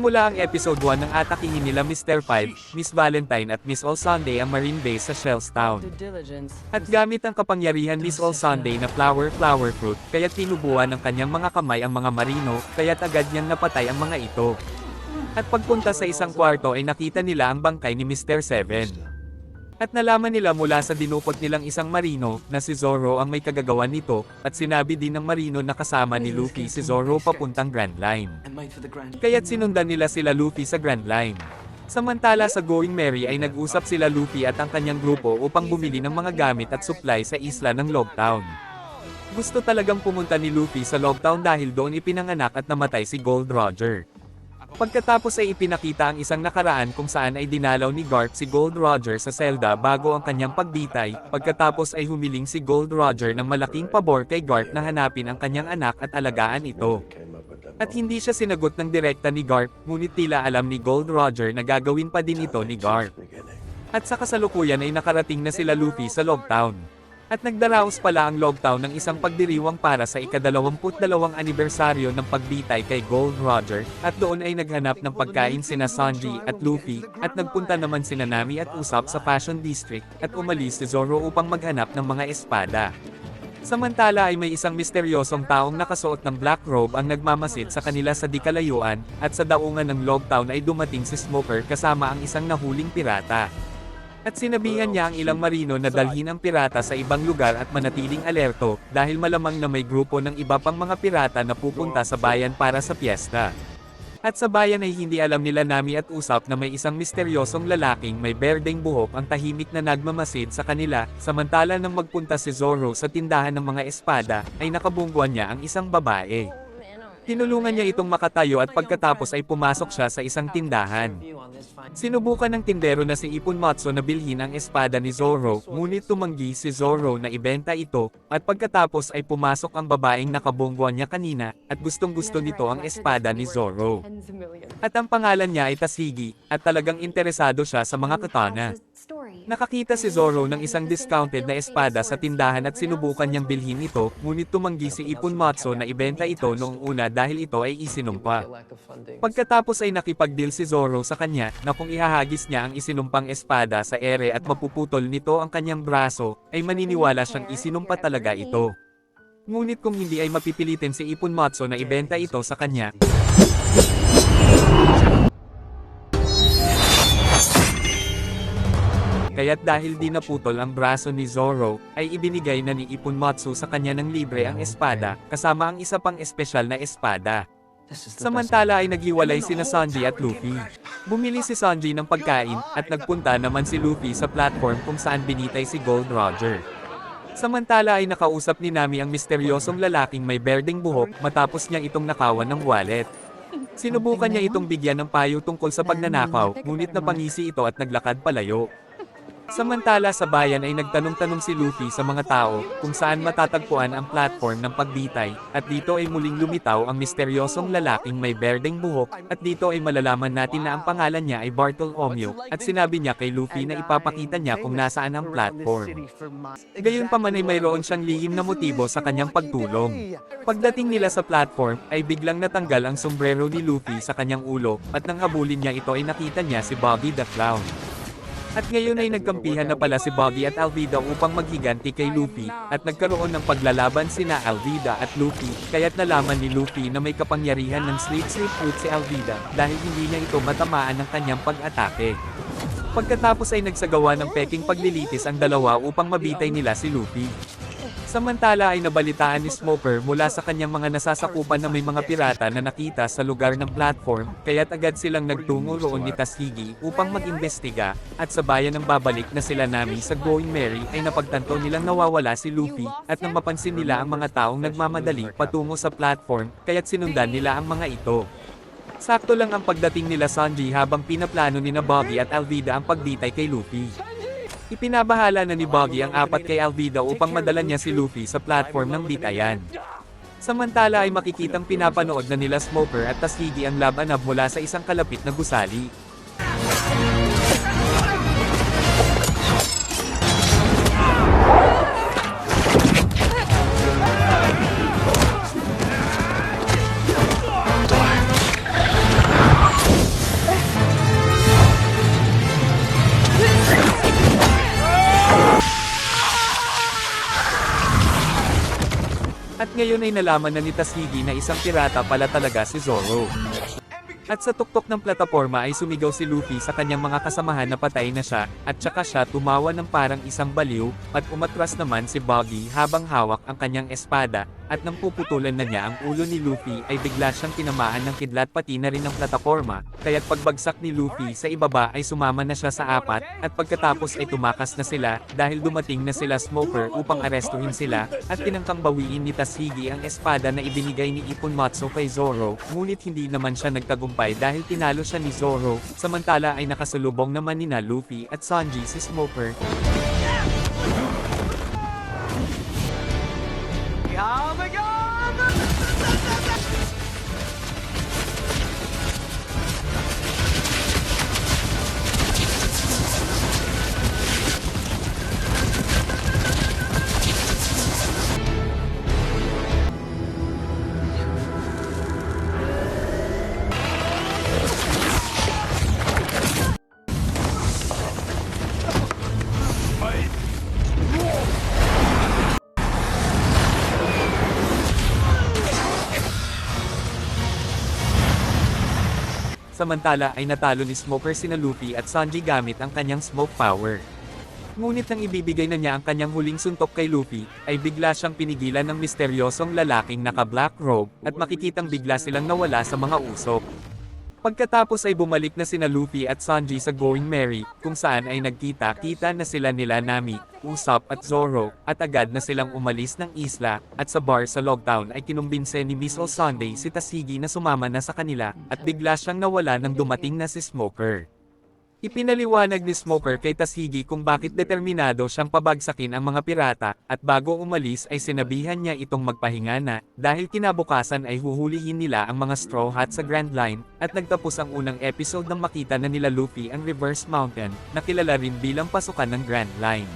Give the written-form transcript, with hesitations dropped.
Nagsimula ang episode 1 ng atakihin nila Mr. Five, Miss Valentine at Miss All Sunday ang marine base sa Shells Town. At gamit ang kapangyarihan Miss All Sunday na flower fruit, kaya tinubuan ng kanyang mga kamay ang mga marino, kaya't agad niyang napatay ang mga ito. At pagpunta sa isang kwarto ay nakita nila ang bangkay ni Mr. Seven. At nalaman nila mula sa dinukot nilang isang marino, na si Zoro ang may kagagawan nito, at sinabi din ng marino na kasama ni Luffy si Zoro papuntang Grand Line. Kaya't sinundan nila sila Luffy sa Grand Line. Samantala sa Going Merry ay nag-usap sila Luffy at ang kanyang grupo upang bumili ng mga gamit at supply sa isla ng Logtown. Gusto talagang pumunta ni Luffy sa Logtown dahil doon ipinanganak at namatay si Gold Roger. Pagkatapos ay ipinakita ang isang nakaraan kung saan ay dinalaw ni Garp si Gold Roger sa selda bago ang kanyang pagbitay, pagkatapos ay humiling si Gold Roger ng malaking pabor kay Garp na hanapin ang kanyang anak at alagaan ito. At hindi siya sinagot ng direkta ni Garp, ngunit tila alam ni Gold Roger na gagawin pa din ito ni Garp. At sa kasalukuyan ay nakarating na sila Luffy sa Logtown. At nagdaraos pala ang Logtown ng isang pagdiriwang para sa ika-22 anibersaryo ng pagbitay kay Gold Roger, at doon ay naghanap ng pagkain sina Sanji at Luffy, at nagpunta naman sina Nami at Usopp sa Fashion District, at umalis si Zoro upang maghanap ng mga espada. Samantala ay may isang misteryosong taong nakasuot ng black robe ang nagmamasid sa kanila sa di kalayuan, at sa daungan ng Logtown ay dumating si Smoker kasama ang isang nahuling pirata. At sinabihan niya ang ilang marino na dalhin ang pirata sa ibang lugar at manatiling alerto, dahil malamang na may grupo ng iba pang mga pirata na pupunta sa bayan para sa piyesta. At sa bayan ay hindi alam nila Nami at Usopp na may isang misteryosong lalaking may berdeng buhok ang tahimik na nagmamasid sa kanila, samantala nang magpunta si Zoro sa tindahan ng mga espada, ay nakabungguan niya ang isang babae. Tinulungan niya itong makatayo at pagkatapos ay pumasok siya sa isang tindahan. Sinubukan ng tindero na si Ipon Matsu na bilhin ang espada ni Zoro, ngunit tumanggi si Zoro na ibenta ito, at pagkatapos ay pumasok ang babaeng nakabungguan niya kanina, at gustong-gusto nito ang espada ni Zoro. At ang pangalan niya ay Tashigi, at talagang interesado siya sa mga katana. Nakakita si Zoro ng isang discounted na espada sa tindahan at sinubukan niyang bilhin ito, ngunit tumanggi si Ipon Matsu na ibenta ito noong una dahil ito ay isinumpa. Pagkatapos ay nakipag-deal si Zoro sa kanya, na kung ihahagis niya ang isinumpang espada sa ere at mapuputol nito ang kanyang braso, ay maniniwala siyang isinumpa talaga ito. Ngunit kung hindi ay mapipilitin si Ipon Matsu na ibenta ito sa kanya. Kaya't dahil di naputol ang braso ni Zoro, ay ibinigay na ni Ipon Matsu sa kanya ng libre ang espada, kasama ang isa pang espesyal na espada. Samantala ay naghiwalay sina Sanji at Luffy. Bumili si Sanji ng pagkain, at nagpunta naman si Luffy sa platform kung saan binitay si Gold Roger. Samantala ay nakausap ni Nami ang misteryosong lalaking may berdeng buhok, matapos niya itong nakawan ng wallet. Sinubukan niya itong bigyan ng payo tungkol sa pagnanakaw, ngunit napangisi ito at naglakad palayo. Samantala sa bayan ay nagtanong-tanong si Luffy sa mga tao kung saan matatagpuan ang platform ng pagbitay, at dito ay muling lumitaw ang misteryosong lalaking may berdeng buhok, at dito ay malalaman natin na ang pangalan niya ay Bartolomeo, at sinabi niya kay Luffy na ipapakita niya kung nasaan ang platform. Gayunpaman ay mayroon siyang lihim na motibo sa kanyang pagtulong. Pagdating nila sa platform, ay biglang natanggal ang sombrero ni Luffy sa kanyang ulo, at nang habulin niya ito ay nakita niya si Bobby the Clown. At ngayon ay nagkampihan na pala si Bobby at Alvida upang maghiganti kay Luffy, at nagkaroon ng paglalaban sina Alvida at Luffy, kaya't nalaman ni Luffy na may kapangyarihan ng sleep fruit si Alvida, dahil hindi niya ito matamaan ng kanyang pag-atake. Pagkatapos ay nagsagawa ng peking paglilitis ang dalawa upang mabitay nila si Luffy. Samantala ay nabalitaan ni Smoker mula sa kanyang mga nasasakupan na may mga pirata na nakita sa lugar ng platform, kaya't agad silang nagtungo roon ni Tashigi upang mag-imbestiga, at sa bayan ng babalik na sila Nami sa Going Merry ay napagtanto nilang nawawala si Luffy, at nang mapansin nila ang mga taong nagmamadali patungo sa platform, kaya't sinundan nila ang mga ito. Sakto lang ang pagdating nila Sanji habang pinaplano ni Bobby at Alvida ang pagbitay kay Luffy. Ipinabahala na ni Boggy ang apat kay Alvida upang madala niya si Luffy sa platform ng bitayan. Samantala ay makikitang pinapanood na nila Smoker at Tashigi ang labanab mula sa isang kalapit na gusali. ngayon ay nalaman na ni Tashigi na isang pirata pala talaga si Zoro. At sa tuktok ng plataporma ay sumigaw si Luffy sa kanyang mga kasamahan na patay na siya, at saka siya tumawa ng parang isang baliw, at umatras naman si Buggy habang hawak ang kanyang espada, at nang puputulan na niya ang ulo ni Luffy ay bigla siyang tinamaan ng kidlat pati na rin ang plataporma, kaya't pagbagsak ni Luffy sa ibaba ay sumama na siya sa apat, at pagkatapos ay tumakas na sila, dahil dumating na sila Smoker upang arestuhin sila, at tinangkang bawiin ni Tashigi ang espada na ibinigay ni Ipon Matsu kay Zoro, ngunit hindi naman siya nagtagumpay dahil tinalo siya ni Zoro, samantala ay nakasalubong naman nina Luffy at Sanji si Smoker. Samantala ay natalo ni Smoker sina Luffy at Sanji gamit ang kanyang smoke power. Ngunit nang ibibigay na niya ang kanyang huling suntok kay Luffy, ay bigla siyang pinigilan ng misteryosong lalaking naka-black robe, at makikitang bigla silang nawala sa mga usok. Pagkatapos ay bumalik na sina Luffy at Sanji sa Going Merry, kung saan ay nagkita-kita na sila nila Nami, Usopp at Zoro, at agad na silang umalis ng isla, at sa bar sa Logtown ay kinumbinse ni Miss All Sunday si Tashigi na sumama na sa kanila, at bigla siyang nawala nang dumating na si Smoker. Ipinaliwanag ni Smoker kay Tashigi kung bakit determinado siyang pabagsakin ang mga pirata, at bago umalis ay sinabihan niya itong magpahinga na, dahil kinabukasan ay huhulihin nila ang mga Straw Hat sa Grand Line, at nagtapos ang unang episode nang makita na nila Luffy ang Reverse Mountain, na kilala rin bilang pasukan ng Grand Line.